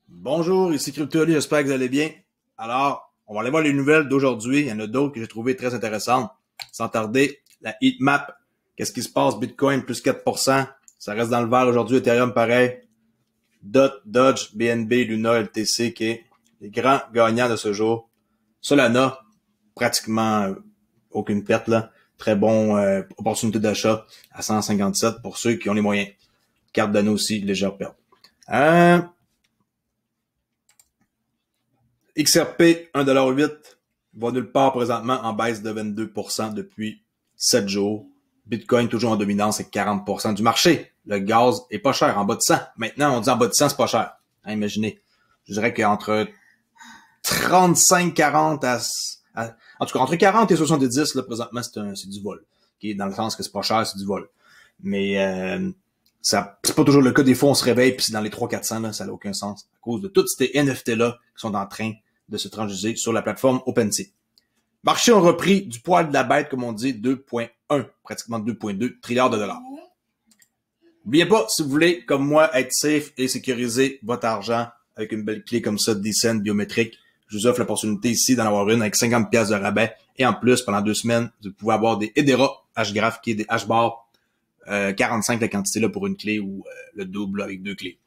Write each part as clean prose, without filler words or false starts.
Bonjour, ici CryptoAli, j'espère que vous allez bien. Alors, on va aller voir les nouvelles d'aujourd'hui. Il y en a d'autres que j'ai trouvées très intéressantes. Sans tarder, la heatmap. Qu'est-ce qui se passe? Bitcoin plus 4%. Ça reste dans le vert aujourd'hui. Ethereum pareil. DOT, Dodge, BNB, Luna, LTC qui est les grands gagnants de ce jour. Solana, pratiquement aucune perte là. Très bon opportunité d'achat à 157 pour ceux qui ont les moyens. Cardano aussi, légère perte. XRP, 1,08$, va nulle part présentement en baisse de 22% depuis 7 jours. Bitcoin toujours en dominance avec 40% du marché. Le gaz est pas cher, en bas de 100. Maintenant, on dit en bas de 100, c'est pas cher. Hein, imaginez. Je dirais qu'entre 35-40 en tout cas, entre 40 et 70, là, présentement, c'est du vol. Okay? Dans le sens que c'est pas cher, c'est du vol. Mais c'est pas toujours le cas. Des fois, on se réveille puis c'est dans les 300-400, là, ça n'a aucun sens. À cause de toutes ces NFT-là qui sont en train de se transiger sur la plateforme OpenSea. Marchés ont repris du poil de la bête, comme on dit, 2,1, pratiquement 2,2 trilliards de dollars. N'oubliez pas, si vous voulez, comme moi, être safe et sécuriser votre argent avec une belle clé comme ça, Descent biométrique, je vous offre l'opportunité ici d'en avoir une avec 50$ de rabais. Et en plus, pendant 2 semaines, vous pouvez avoir des Hedera Hgraph, qui est des Hbar 45 la quantité là pour une clé ou le double avec 2 clés.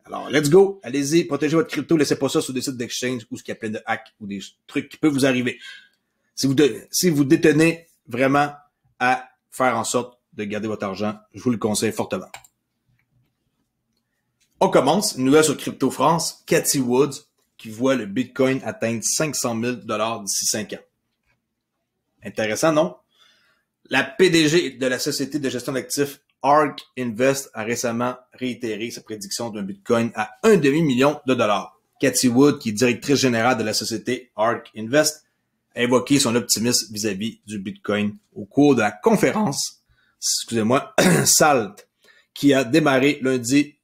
Alors, let's go. Allez-y, protégez votre crypto. Laissez pas ça sur des sites d'exchange où il y a plein de hacks ou des trucs qui peuvent vous arriver. Si vous détenez vraiment à faire en sorte de garder votre argent, je vous le conseille fortement. On commence. Une nouvelle sur Crypto France. Cathie Woods qui voit le Bitcoin atteindre 500 000 $ d'ici 5 ans. Intéressant, non? La PDG de la société de gestion d'actifs ARK Invest a récemment réitéré sa prédiction d'un Bitcoin à $1,5 million. Cathie Wood, qui est directrice générale de la société ARK Invest, a évoqué son optimisme vis-à-vis du Bitcoin au cours de la conférence, SALT, qui a démarré lundi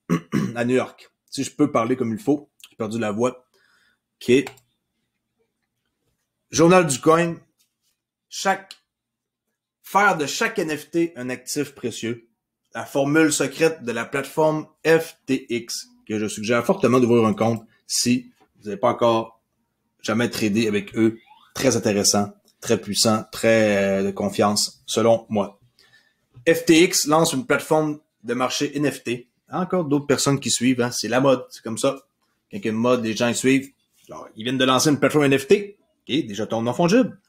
à New York. Si je peux parler comme il faut, j'ai perdu la voix. OK. Journal du coin. Faire de chaque NFT un actif précieux. La formule secrète de la plateforme FTX, que je suggère fortement d'ouvrir un compte si vous n'avez pas encore jamais tradé avec eux. Très intéressant, très puissant, très de confiance, selon moi. FTX lance une plateforme de marché NFT. Encore d'autres personnes qui suivent, hein? C'est la mode, c'est comme ça. Quand il y a une mode, les gens suivent. Alors, ils viennent de lancer une plateforme NFT, okay, des jetons non fongibles,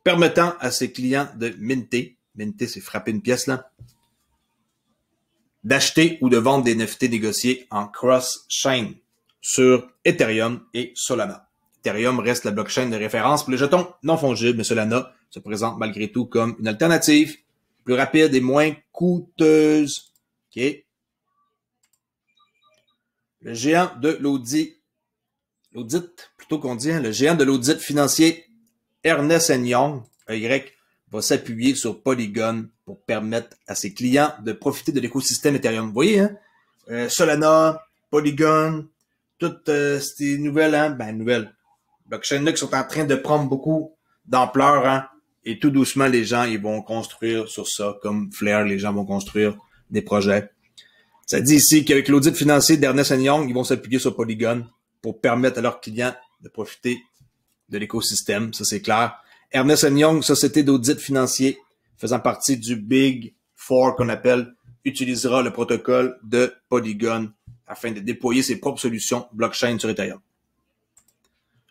permettant à ses clients de minter, c'est frapper une pièce là, d'acheter ou de vendre des NFT négociés en cross-chain sur Ethereum et Solana. Ethereum reste la blockchain de référence pour les jetons non fongibles, mais Solana se présente malgré tout comme une alternative plus rapide et moins coûteuse. Okay. Le géant de l'audit plutôt qu'on dit, hein, le géant de l'audit financier Ernst Young, EY, va s'appuyer sur Polygon pour permettre à ses clients de profiter de l'écosystème Ethereum. Vous voyez, hein? Solana, Polygon, toutes ces nouvelles, nouvelles blockchains-là qui sont en train de prendre beaucoup d'ampleur, hein? Et tout doucement, les gens, ils vont construire sur ça, comme Flare, les gens vont construire des projets. Ça dit ici qu'avec l'audit financier d'Ernst Young, ils vont s'appuyer sur Polygon pour permettre à leurs clients de profiter de l'écosystème, ça c'est clair. Ernst Young, société d'audit financier, faisant partie du Big Four qu'on appelle, utilisera le protocole de Polygon afin de déployer ses propres solutions blockchain sur Ethereum.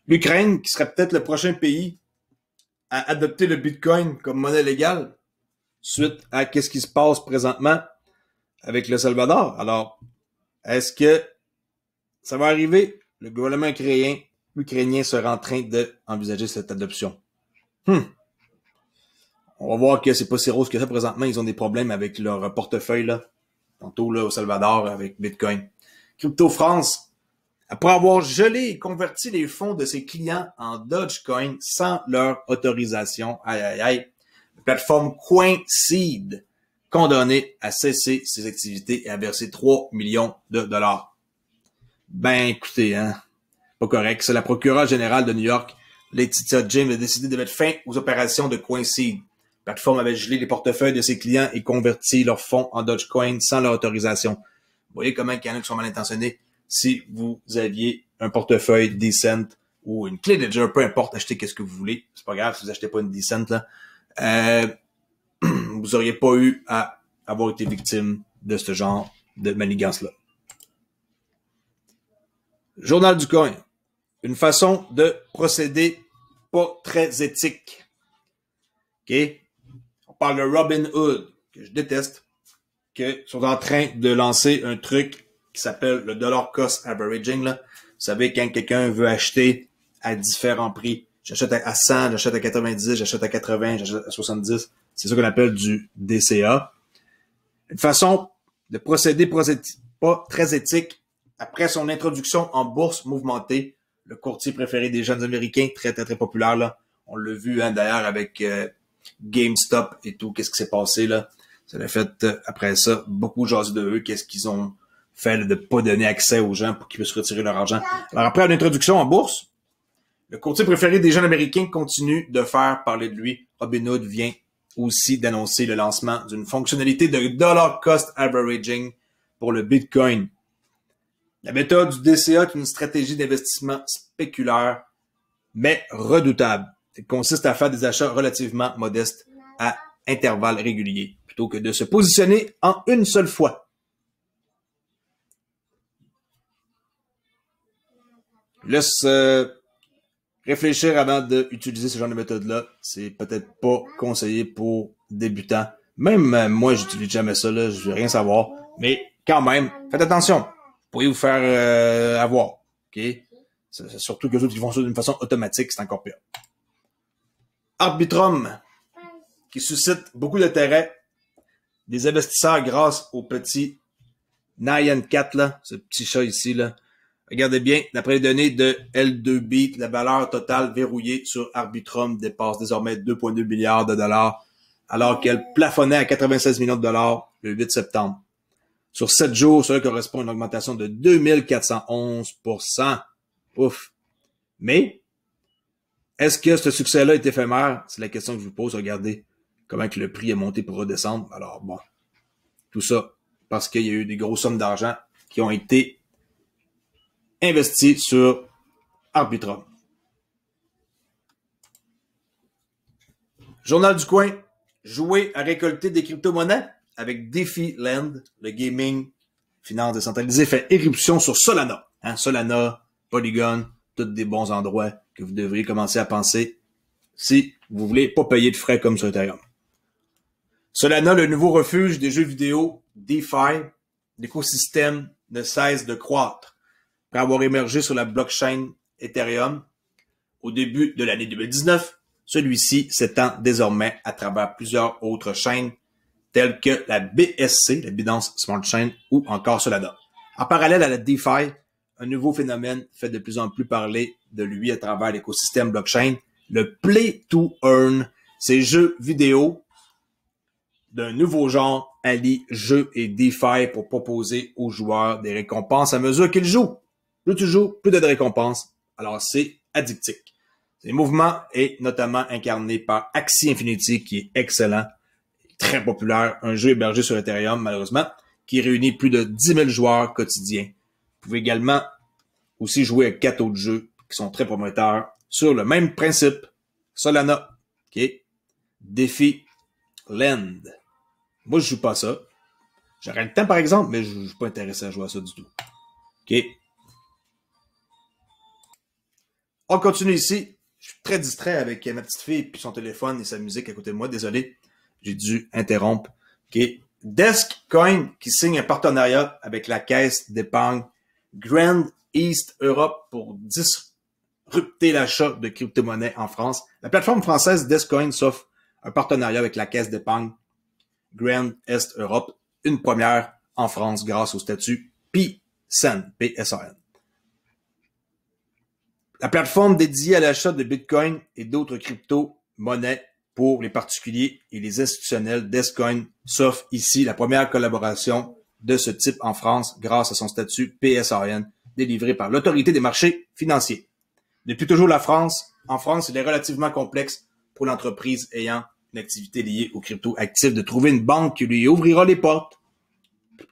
L'Ukraine, qui serait peut-être le prochain pays à adopter le Bitcoin comme monnaie légale, suite à qu'est-ce qui se passe présentement avec le Salvador. Alors, est-ce que ça va arriver? Le gouvernement ukrainien sera en train d'envisager cette adoption. On va voir que c'est pas si rose que ça présentement. Ils ont des problèmes avec leur portefeuille, là. Tantôt, là, au Salvador, avec Bitcoin. Crypto France, après avoir gelé et converti les fonds de ses clients en Dogecoin sans leur autorisation, la plateforme CoinSeed, condamnée à cesser ses activités et à verser 3 millions de dollars. Ben, écoutez, hein. Pas correct. C'est la procureure générale de New York, Laetitia James, a décidé de mettre fin aux opérations de CoinSeed. La plateforme avait gelé les portefeuilles de ses clients et converti leurs fonds en Dogecoin sans leur autorisation. Vous voyez comment il y en a qui sont mal intentionnés. si vous aviez un portefeuille Decent ou une clé Ledger, peu importe, achetez qu'est-ce que vous voulez. C'est pas grave si vous achetez pas une Decent, là. Vous auriez pas eu à avoir été victime de ce genre de manigance-là. Journal du coin. Une façon de procéder pas très éthique. OK? On parle de Robinhood, que je déteste, que sont en train de lancer un truc qui s'appelle le dollar cost averaging, là. Vous savez, quand quelqu'un veut acheter à différents prix, j'achète à 100, j'achète à 90, j'achète à 80, j'achète à 70, c'est ça qu'on appelle du DCA. Une façon de procéder pas très éthique. Après son introduction en bourse mouvementée, le courtier préféré des jeunes Américains, très, très, très populaire, là. On l'a vu, hein, d'ailleurs, avec GameStop et tout, qu'est-ce qui s'est passé, là. Ça a fait, après ça, beaucoup jaser de eux, qu'est-ce qu'ils ont fait là, de pas donner accès aux gens pour qu'ils puissent retirer leur argent. Alors, après une introduction en bourse, le courtier préféré des jeunes Américains continue de faire parler de lui. Robinhood vient aussi d'annoncer le lancement d'une fonctionnalité de dollar cost averaging pour le Bitcoin. La méthode du DCA est une stratégie d'investissement spéculaire, mais redoutable. Elle consiste à faire des achats relativement modestes à intervalles réguliers, plutôt que de se positionner en une seule fois. Laisse réfléchir avant d'utiliser ce genre de méthode-là. C'est peut-être pas conseillé pour débutants. Même moi, j'utilise jamais ça, là, je veux rien savoir. Mais quand même, faites attention. Vous pourriez vous faire avoir. OK? C'est surtout que les autres qui font ça d'une façon automatique, c'est encore pire. Arbitrum, qui suscite beaucoup d'intérêt des investisseurs grâce au petit Nyan Cat, là, ce petit chat ici, là. Regardez bien, d'après les données de L2B, la valeur totale verrouillée sur Arbitrum dépasse désormais 2,2 milliards de dollars, alors qu'elle plafonnait à 96 millions de dollars le 8 septembre. Sur 7 jours, cela correspond à une augmentation de 2411%. Ouf. Mais, est-ce que ce succès-là est éphémère? C'est la question que je vous pose. Regardez comment que le prix est monté pour redescendre. Alors bon, tout ça parce qu'il y a eu des grosses sommes d'argent qui ont été investies sur Arbitrum. Journal du coin, jouer à récolter des crypto-monnaies avec Defiland, le gaming finance décentralisé, fait éruption sur Solana. Hein, Solana, Polygon, tous des bons endroits que vous devriez commencer à penser si vous voulez pas payer de frais comme sur Ethereum. Solana, le nouveau refuge des jeux vidéo DeFi, l'écosystème ne cesse de croître. Après avoir émergé sur la blockchain Ethereum au début de l'année 2019, celui-ci s'étend désormais à travers plusieurs autres chaînes telles que la BSC, la Binance Smart Chain, ou encore Solana. En parallèle à la DeFi, un nouveau phénomène fait de plus en plus parler de lui à travers l'écosystème blockchain, le Play to Earn. Ces jeux vidéo d'un nouveau genre allient jeux et DeFi pour proposer aux joueurs des récompenses à mesure qu'ils jouent. Plus tu joues, plus de récompenses. Alors c'est addictif. Ce mouvement est notamment incarné par Axie Infinity, qui est excellent, très populaire, un jeu hébergé sur Ethereum, malheureusement, qui réunit plus de 10 000 joueurs quotidiens. Vous pouvez également aussi jouer à 4 autres jeux qui sont très prometteurs sur le même principe. Solana, OK? Defiland. Moi, je joue pas à ça. J'aurais le temps, par exemple, mais je suis pas intéressé à jouer à ça du tout. OK? On continue ici. Je suis très distrait avec ma petite fille puis son téléphone et sa musique à côté de moi. Désolé, j'ai dû interrompre. OK. Deskcoin qui signe un partenariat avec la caisse d'épargne Grand East Europe pour disrupter l'achat de crypto-monnaies en France. La plateforme française Deskcoin s'offre un partenariat avec la caisse d'épargne Grand Est Europe, une première en France grâce au statut PSAN, PSAN. La plateforme dédiée à l'achat de Bitcoin et d'autres crypto-monnaies pour les particuliers et les institutionnels, Deskcoin s'offre ici la première collaboration de ce type en France grâce à son statut PSAN délivré par l'autorité des marchés financiers. Depuis toujours en France, il est relativement complexe pour l'entreprise ayant une activité liée aux crypto-actifs de trouver une banque qui lui ouvrira les portes.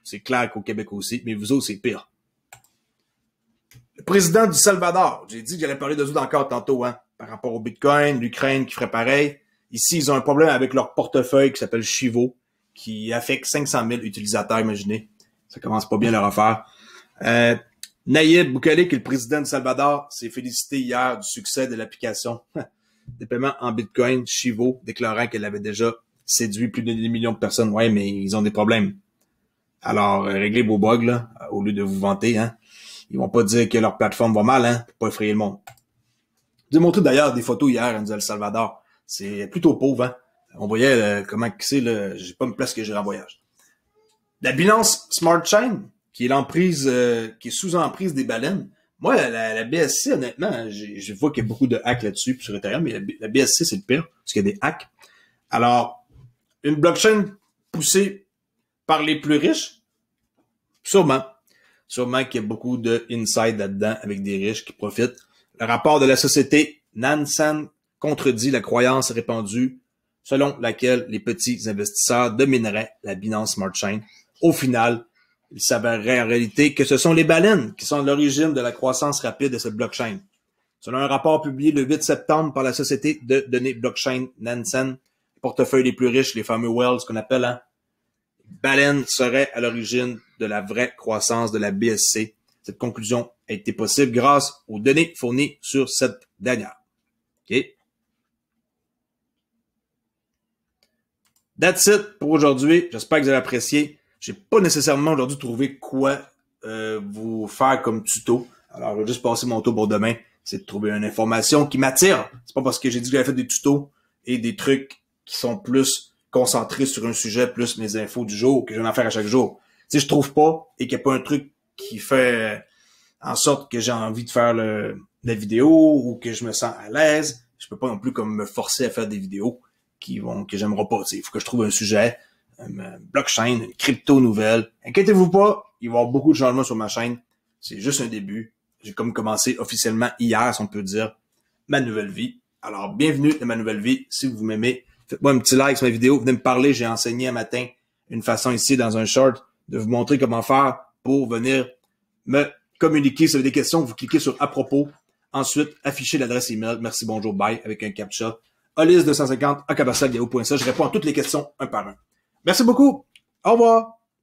C'est clair qu'au Québec aussi, mais vous autres, c'est pire. Le président du Salvador, j'ai dit que j'allais parler d'eux autres encore tantôt, hein, par rapport au Bitcoin, l'Ukraine qui ferait pareil. Ici, ils ont un problème avec leur portefeuille qui s'appelle Chivo, qui affecte 500 000 utilisateurs, imaginez. Ça commence pas bien leur affaire. Nayib Bukele, qui est le président du Salvador, s'est félicité hier du succès de l'application des paiements en Bitcoin Chivo, déclarant qu'elle avait déjà séduit plus de 10 millions de personnes. Ouais, mais ils ont des problèmes. Alors, réglez vos bugs, là, au lieu de vous vanter, hein. Ils vont pas dire que leur plateforme va mal, hein, pour pas effrayer le monde. J'ai montré d'ailleurs des photos hier en El Salvador. C'est plutôt pauvre, hein. On voyait comment c'est, là, j'ai pas une place que j'irai en voyage. La Binance Smart Chain, qui est l'emprise, qui est sous emprise des baleines. Moi, la BSC, honnêtement, je vois qu'il y a beaucoup de hacks là-dessus, puis sur Ethereum, mais la BSC, c'est le pire, parce qu'il y a des hacks. Alors, une blockchain poussée par les plus riches? Sûrement. Sûrement qu'il y a beaucoup de inside là-dedans avec des riches qui profitent. Le rapport de la société Nansen contredit la croyance répandue selon laquelle les petits investisseurs domineraient la Binance Smart Chain. Au final, il s'avérerait en réalité que ce sont les baleines qui sont à l'origine de la croissance rapide de cette blockchain. Selon un rapport publié le 8 septembre par la société de données blockchain Nansen, les portefeuilles les plus riches, les fameux whales qu'on appelle, hein, baleines seraient à l'origine de la vraie croissance de la BSC. Cette conclusion a été possible grâce aux données fournies sur cette dernière. OK? That's it pour aujourd'hui. J'espère que vous avez apprécié. J'ai pas nécessairement aujourd'hui trouvé quoi vous faire comme tuto. Alors, je vais juste passer mon tour pour demain. C'est de trouver une information qui m'attire. C'est pas parce que j'ai dit que j'avais fait des tutos et des trucs qui sont plus concentrés sur un sujet, plus mes infos du jour, que je vais en faire à chaque jour. Si je trouve pas et qu'il n'y a pas un truc qui fait en sorte que j'ai envie de faire la vidéo ou que je me sens à l'aise, je peux pas non plus comme me forcer à faire des vidéos que j'aimerais pas. Il faut que je trouve un sujet, une blockchain, une crypto nouvelle. Inquiétez-vous pas, il va y avoir beaucoup de changements sur ma chaîne. C'est juste un début. J'ai comme commencé officiellement hier, si on peut dire, ma nouvelle vie. Alors, bienvenue dans ma nouvelle vie. Si vous m'aimez, faites-moi un petit like sur ma vidéo. Venez me parler. J'ai enseigné un matin une façon ici dans un short de vous montrer comment faire pour venir me communiquer. Si vous avez des questions, vous cliquez sur « À propos ». Ensuite, affichez l'adresse email. Merci, bonjour, bye avec un captcha. Olis250 @yahoo.ca. Je réponds à toutes les questions un par un. Merci beaucoup. Au revoir.